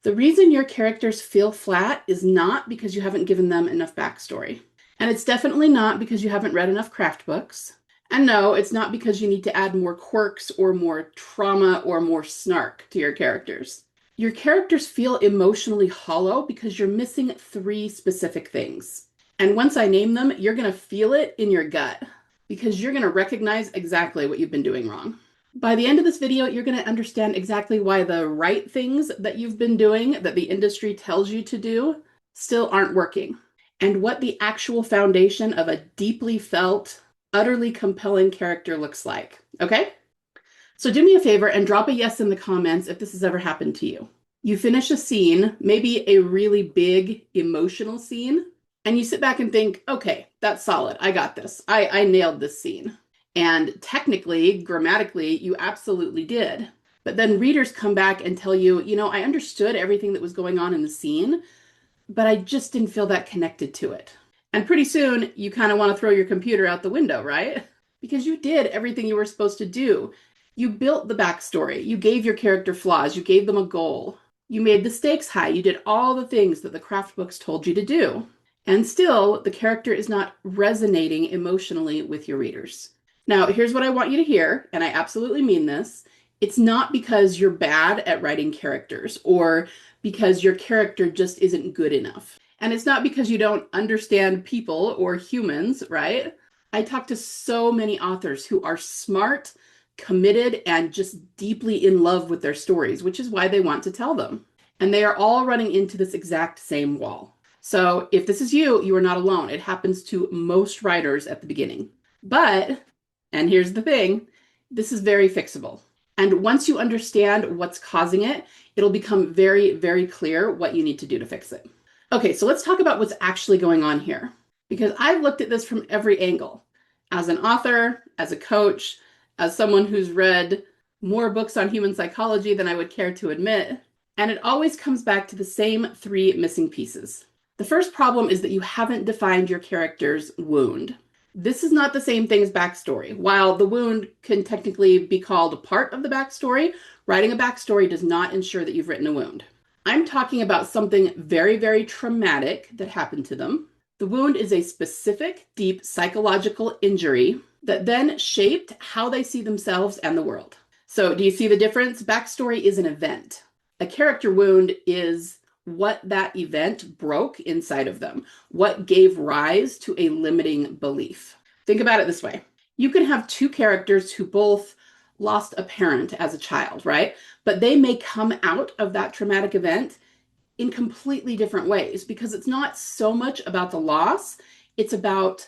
The reason your characters feel flat is not because you haven't given them enough backstory. And it's definitely not because you haven't read enough craft books. And no, it's not because you need to add more quirks or more trauma or more snark to your characters. Your characters feel emotionally hollow because you're missing three specific things. And once I name them, you're going to feel it in your gut because you're going to recognize exactly what you've been doing wrong. By the end of this video, you're going to understand exactly why the right things that you've been doing, that the industry tells you to do, still aren't working, and what the actual foundation of a deeply felt, utterly compelling character looks like. Okay? So do me a favor and drop a yes in the comments if this has ever happened to you. You finish a scene, maybe a really big emotional scene, and you sit back and think, okay, that's solid. I got this. I nailed this scene. And technically, grammatically, you absolutely did. But then readers come back and tell you, I understood everything that was going on in the scene, but I just didn't feel that connected to it. And pretty soon, you kind of want to throw your computer out the window, right? Because you did everything you were supposed to do. You built the backstory. You gave your character flaws. You gave them a goal. You made the stakes high. You did all the things that the craft books told you to do. And still, the character is not resonating emotionally with your readers. Now, here's what I want you to hear, and I absolutely mean this. It's not because you're bad at writing characters or because your character just isn't good enough. And it's not because you don't understand people or humans, right? I talk to so many authors who are smart, committed, and just deeply in love with their stories, which is why they want to tell them. And they are all running into this exact same wall. So if this is you, you are not alone. It happens to most writers at the beginning. But, and here's the thing, this is very fixable. And once you understand what's causing it, it'll become very, very clear what you need to do to fix it. Okay, so let's talk about what's actually going on here. Because I've looked at this from every angle. As an author, as a coach, as someone who's read more books on human psychology than I would care to admit. And it always comes back to the same three missing pieces. The first problem is that you haven't defined your character's wound. This is not the same thing as backstory. While the wound can technically be called a part of the backstory, writing a backstory does not ensure that you've written a wound. I'm talking about something very, very traumatic that happened to them. The wound is a specific, deep psychological injury that then shaped how they see themselves and the world. So do you see the difference? Backstory is an event. A character wound is what that event broke inside of them, what gave rise to a limiting belief. Think about it this way. You can have two characters who both lost a parent as a child, right? But they may come out of that traumatic event in completely different ways because it's not so much about the loss, it's about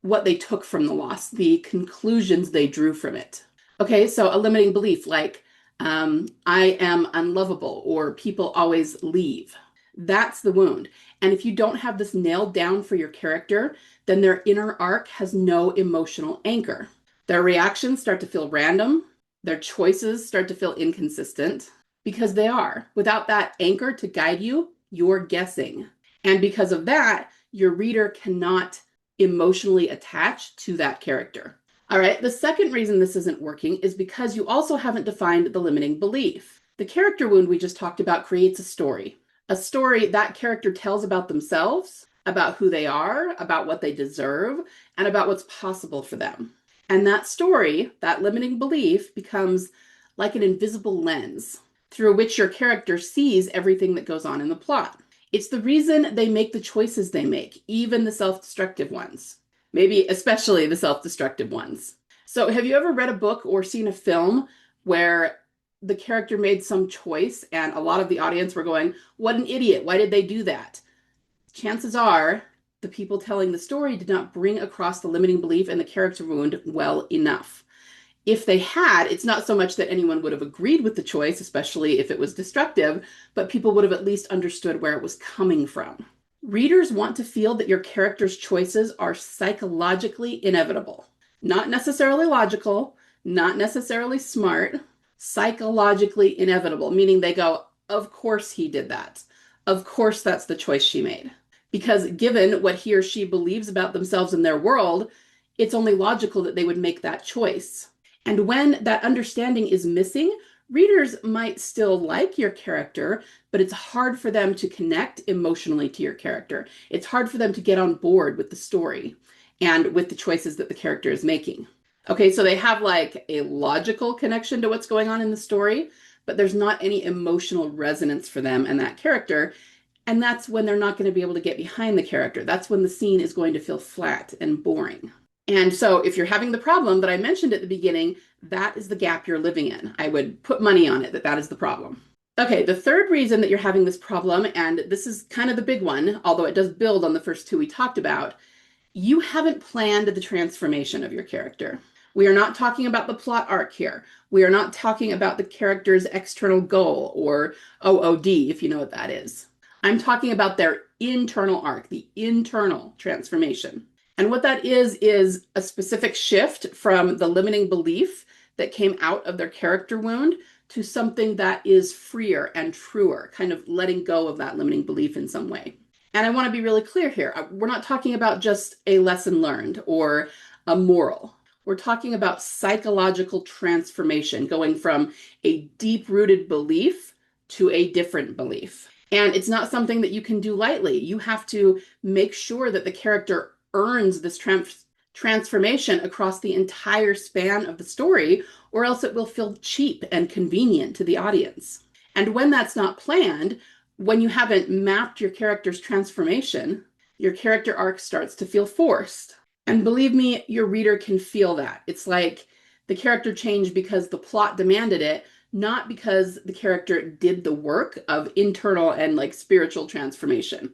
what they took from the loss, the conclusions they drew from it. Okay, so a limiting belief like, I am unlovable or people always leave. That's the wound. And if you don't have this nailed down for your character, then their inner arc has no emotional anchor. Their reactions start to feel random. Their choices start to feel inconsistent because they are. Without that anchor to guide you, you're guessing. And because of that, your reader cannot emotionally attach to that character. All right, the second reason this isn't working is because you also haven't defined the limiting belief. The character wound we just talked about creates a story that character tells about themselves, about who they are, about what they deserve, and about what's possible for them. And that story, that limiting belief, becomes like an invisible lens through which your character sees everything that goes on in the plot. It's the reason they make the choices they make, even the self-destructive ones. Maybe especially the self-destructive ones. So have you ever read a book or seen a film where the character made some choice and a lot of the audience were going, what an idiot, why did they do that? Chances are the people telling the story did not bring across the limiting belief and the character wound well enough. If they had, it's not so much that anyone would have agreed with the choice, especially if it was destructive, but people would have at least understood where it was coming from. Readers want to feel that your character's choices are psychologically inevitable. Not necessarily logical, not necessarily smart, psychologically inevitable, meaning they go, of course he did that. Of course that's the choice she made. Because given what he or she believes about themselves and their world, it's only logical that they would make that choice. And when that understanding is missing, Readers might still like your character, but it's hard for them to connect emotionally to your character. It's hard for them to get on board with the story and with the choices that the character is making. Okay, so they have like a logical connection to what's going on in the story, but there's not any emotional resonance for them and that character. And that's when they're not going to be able to get behind the character. That's when the scene is going to feel flat and boring. And so if you're having the problem that I mentioned at the beginning, that is the gap you're living in. I would put money on it that that is the problem. Okay, the third reason that you're having this problem, and this is kind of the big one, although it does build on the first two we talked about, you haven't planned the transformation of your character. We are not talking about the plot arc here. We are not talking about the character's external goal or OOD, if you know what that is. I'm talking about their internal arc, the internal transformation. And what that is a specific shift from the limiting belief that came out of their character wound to something that is freer and truer, kind of letting go of that limiting belief in some way. And I want to be really clear here. We're not talking about just a lesson learned or a moral. We're talking about psychological transformation, going from a deep-rooted belief to a different belief. And it's not something that you can do lightly. You have to make sure that the character earns this transformation across the entire span of the story, or else it will feel cheap and convenient to the audience. And when that's not planned, when you haven't mapped your character's transformation, your character arc starts to feel forced. And believe me, your reader can feel that. It's like the character changed because the plot demanded it, not because the character did the work of internal and like spiritual transformation.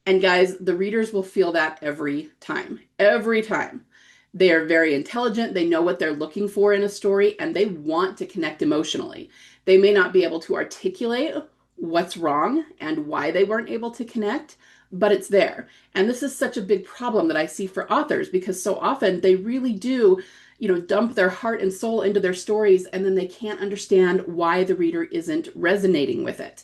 And guys, the readers will feel that every time. Every time. They are very intelligent. They know what they're looking for in a story, and they want to connect emotionally. They may not be able to articulate what's wrong and why they weren't able to connect, but it's there. And this is such a big problem that I see for authors, because so often they really do, dump their heart and soul into their stories, and then they can't understand why the reader isn't resonating with it.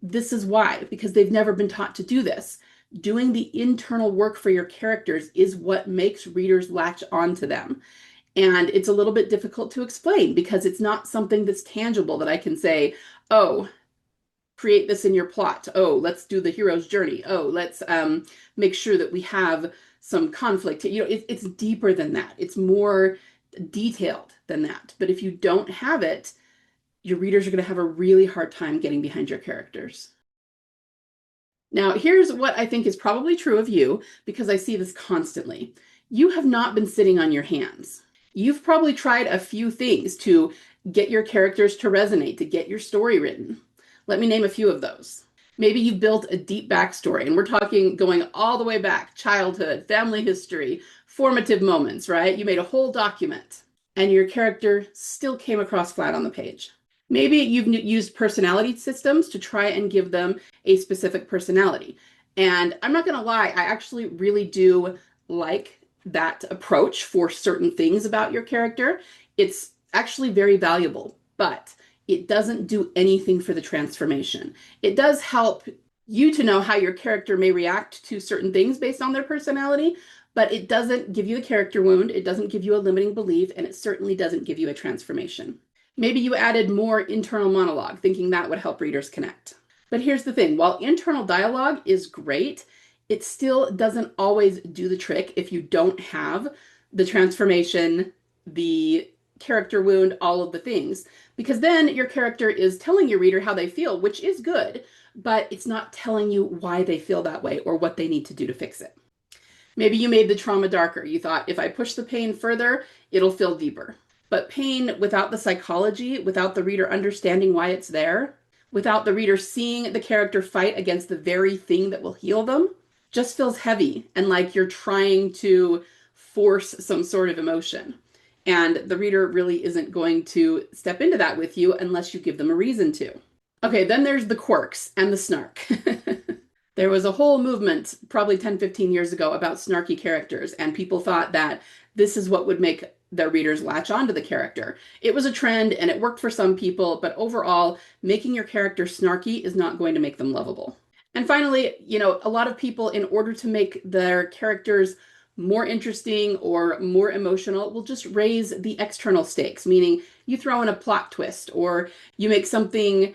This is why, because they've never been taught to do this. Doing the internal work for your characters is what makes readers latch onto them. And it's a little bit difficult to explain because it's not something that's tangible that I can say, oh, create this in your plot. Oh, let's do the hero's journey. Oh, let's make sure that we have some conflict. It's deeper than that. It's more detailed than that. But if you don't have it, your readers are going to have a really hard time getting behind your characters. Now, here's what I think is probably true of you, because I see this constantly. You have not been sitting on your hands. You've probably tried a few things to get your characters to resonate, to get your story written. Let me name a few of those. Maybe you've built a deep backstory, and we're talking going all the way back, childhood, family history, formative moments, right? You made a whole document, and your character still came across flat on the page. Maybe you've used personality systems to try and give them a specific personality. And I'm not going to lie, I actually really do like that approach for certain things about your character. It's actually very valuable, but it doesn't do anything for the transformation. It does help you to know how your character may react to certain things based on their personality, but it doesn't give you a character wound, it doesn't give you a limiting belief, and it certainly doesn't give you a transformation. Maybe you added more internal monologue, thinking that would help readers connect. But here's the thing, while internal dialogue is great, it still doesn't always do the trick if you don't have the transformation, the character wound, all of the things. Because then your character is telling your reader how they feel, which is good, but it's not telling you why they feel that way or what they need to do to fix it. Maybe you made the trauma darker. You thought, if I push the pain further, it'll feel deeper. But pain without the psychology, without the reader understanding why it's there, without the reader seeing the character fight against the very thing that will heal them, just feels heavy and like you're trying to force some sort of emotion. And the reader really isn't going to step into that with you unless you give them a reason to. Okay, then there's the quirks and the snark. There was a whole movement probably 10, 15 years ago about snarky characters, and people thought that this is what would make their readers latch onto the character. It was a trend and it worked for some people, but overall, making your character snarky is not going to make them lovable. And finally, a lot of people, in order to make their characters more interesting or more emotional will just raise the external stakes, meaning you throw in a plot twist or you make something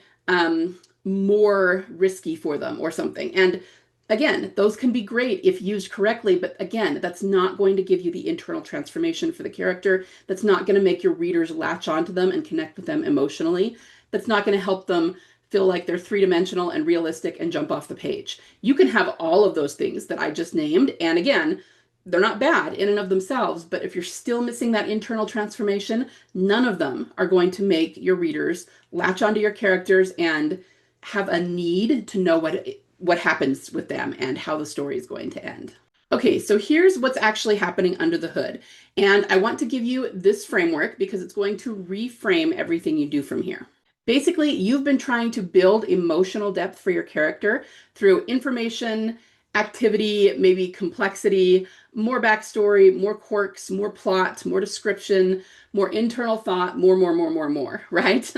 more risky for them or something. And again, those can be great if used correctly, but again, that's not going to give you the internal transformation for the character. That's not going to make your readers latch onto them and connect with them emotionally. That's not going to help them feel like they're three-dimensional and realistic and jump off the page. You can have all of those things that I just named, and again, they're not bad in and of themselves, but if you're still missing that internal transformation, none of them are going to make your readers latch onto your characters and have a need to know what happens with them and how the story is going to end. Okay, so here's what's actually happening under the hood. And I want to give you this framework because it's going to reframe everything you do from here. Basically, you've been trying to build emotional depth for your character through information, activity, maybe complexity, more backstory, more quirks, more plot, more description, more internal thought, more, right?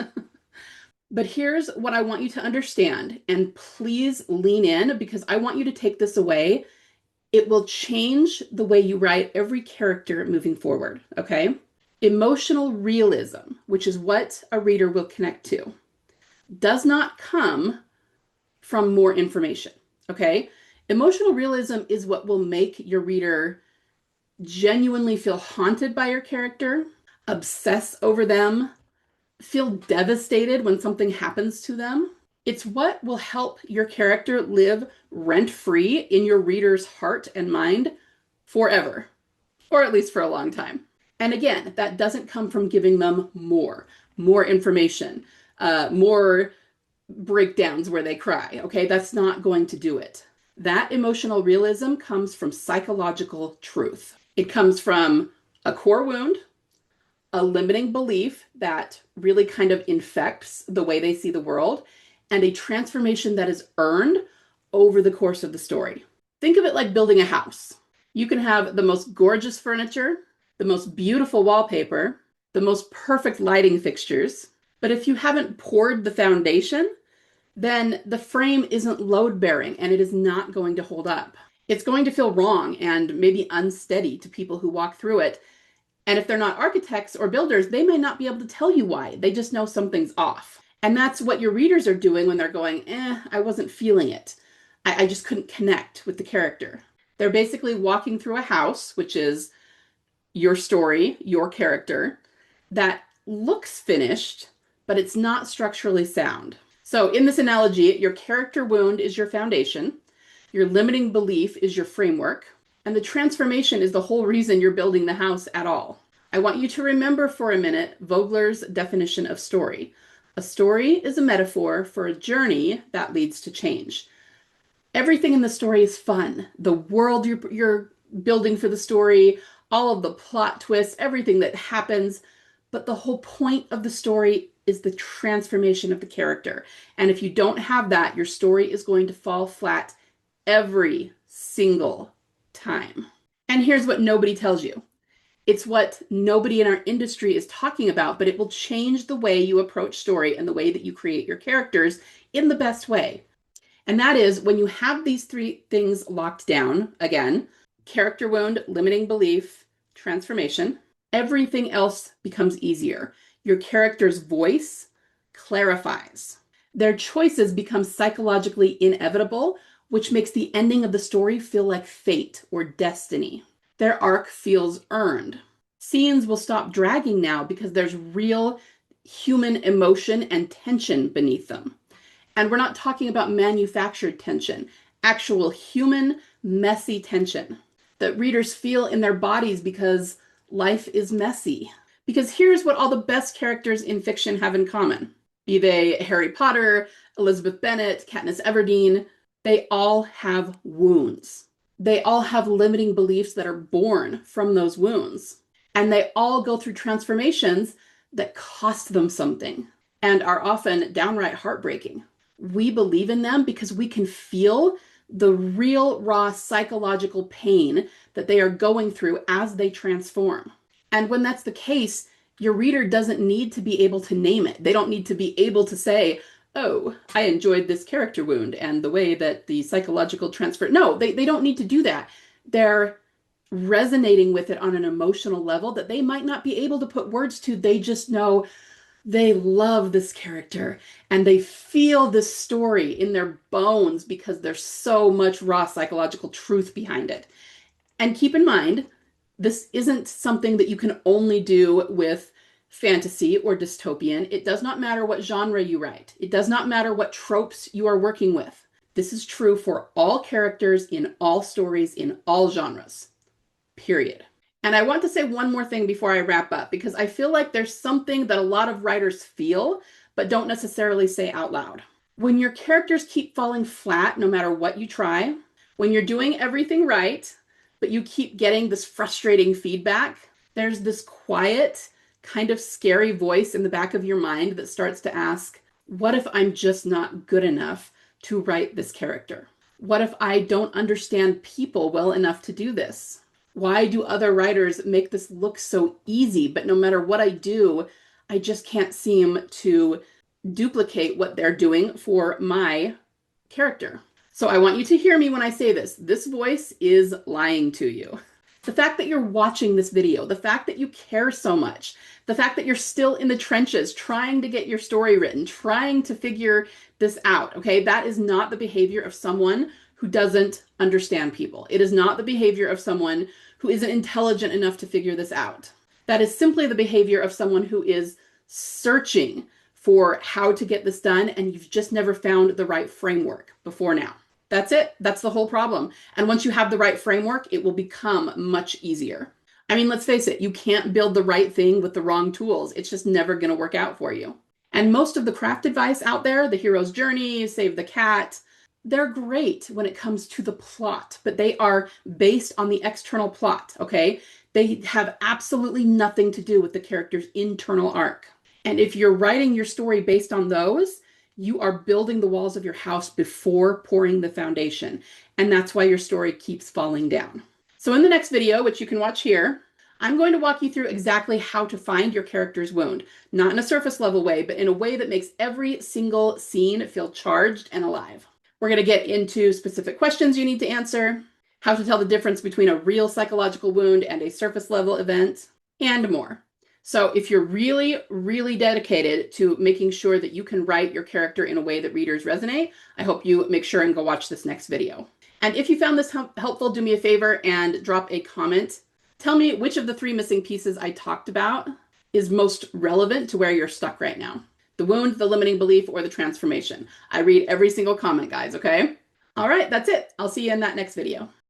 But here's what I want you to understand, and please lean in because I want you to take this away. It will change the way you write every character moving forward, okay? Emotional realism, which is what a reader will connect to, does not come from more information, okay? Emotional realism is what will make your reader genuinely feel haunted by your character, obsess over them, feel devastated when something happens to them. It's what will help your character live rent-free in your reader's heart and mind forever, or at least for a long time. And again, that doesn't come from giving them more information, more breakdowns where they cry, okay? That's not going to do it. That emotional realism comes from psychological truth. It comes from a core wound, a limiting belief that really kind of infects the way they see the world, and a transformation that is earned over the course of the story. Think of it like building a house. You can have the most gorgeous furniture, the most beautiful wallpaper, the most perfect lighting fixtures, but if you haven't poured the foundation, then the frame isn't load-bearing and it is not going to hold up. It's going to feel wrong and maybe unsteady to people who walk through it. And if they're not architects or builders, they may not be able to tell you why. They just know something's off. And that's what your readers are doing when they're going, I wasn't feeling it. I just couldn't connect with the character. They're basically walking through a house, which is your story, your character, that looks finished, but it's not structurally sound. So in this analogy, your character wound is your foundation, your limiting belief is your framework, and the transformation is the whole reason you're building the house at all. I want you to remember for a minute Vogler's definition of story. A story is a metaphor for a journey that leads to change. Everything in the story is fun. The world you're building for the story, all of the plot twists, everything that happens, but the whole point of the story is the transformation of the character. And if you don't have that, your story is going to fall flat every single time. And here's what nobody tells you. It's what nobody in our industry is talking about, but it will change the way you approach story and the way that you create your characters in the best way. And that is when you have these three things locked down, again, character wound, limiting belief, transformation, everything else becomes easier. Your character's voice clarifies. Their choices become psychologically inevitable, which makes the ending of the story feel like fate or destiny. Their arc feels earned. Scenes will stop dragging now because there's real human emotion and tension beneath them. And we're not talking about manufactured tension, actual human, messy tension that readers feel in their bodies because life is messy. Because here's what all the best characters in fiction have in common. Be they Harry Potter, Elizabeth Bennet, Katniss Everdeen, they all have wounds. They all have limiting beliefs that are born from those wounds. And they all go through transformations that cost them something and are often downright heartbreaking. We believe in them because we can feel the real raw psychological pain that they are going through as they transform. And when that's the case, your reader doesn't need to be able to name it. They don't need to be able to say, oh, I enjoyed this character wound and the way that the psychological transfer. No, they don't need to do that. Their resonating with it on an emotional level that they might not be able to put words to. They just know they love this character and they feel this story in their bones because there's so much raw psychological truth behind it. And keep in mind, this isn't something that you can only do with fantasy or dystopian. It does not matter what genre you write. It does not matter what tropes you are working with. This is true for all characters in all stories in all genres. Period. And I want to say one more thing before I wrap up, because I feel like there's something that a lot of writers feel, but don't necessarily say out loud. When your characters keep falling flat, no matter what you try, when you're doing everything right, but you keep getting this frustrating feedback, there's this quiet, kind of scary voice in the back of your mind that starts to ask, what if I'm just not good enough to write this character? What if I don't understand people well enough to do this? Why do other writers make this look so easy, but no matter what I do, I just can't seem to duplicate what they're doing for my character? So I want you to hear me when I say this. This voice is lying to you. The fact that you're watching this video, the fact that you care so much, the fact that you're still in the trenches trying to get your story written, trying to figure this out, okay? That is not the behavior of someone who doesn't understand people. It is not the behavior of someone who isn't intelligent enough to figure this out. That is simply the behavior of someone who is searching for how to get this done, and you've just never found the right framework before now. That's it. That's the whole problem. And once you have the right framework, it will become much easier. I mean, let's face it, you can't build the right thing with the wrong tools. It's just never going to work out for you. And most of the craft advice out there, the hero's journey, save the cat, they're great when it comes to the plot, but they are based on the external plot, okay? They have absolutely nothing to do with the character's internal arc. And if you're writing your story based on those, you are building the walls of your house before pouring the foundation. And that's why your story keeps falling down. So in the next video, which you can watch here, I'm going to walk you through exactly how to find your character's wound, not in a surface level way, but in a way that makes every single scene feel charged and alive. We're going to get into specific questions you need to answer, how to tell the difference between a real psychological wound and a surface level event, and more. So if you're really, really dedicated to making sure that you can write your character in a way that readers resonate, I hope you make sure and go watch this next video. And if you found this helpful, do me a favor and drop a comment. Tell me which of the 3 missing pieces I talked about is most relevant to where you're stuck right now. The wound, the limiting belief, or the transformation. I read every single comment, guys, okay? All right, that's it. I'll see you in that next video.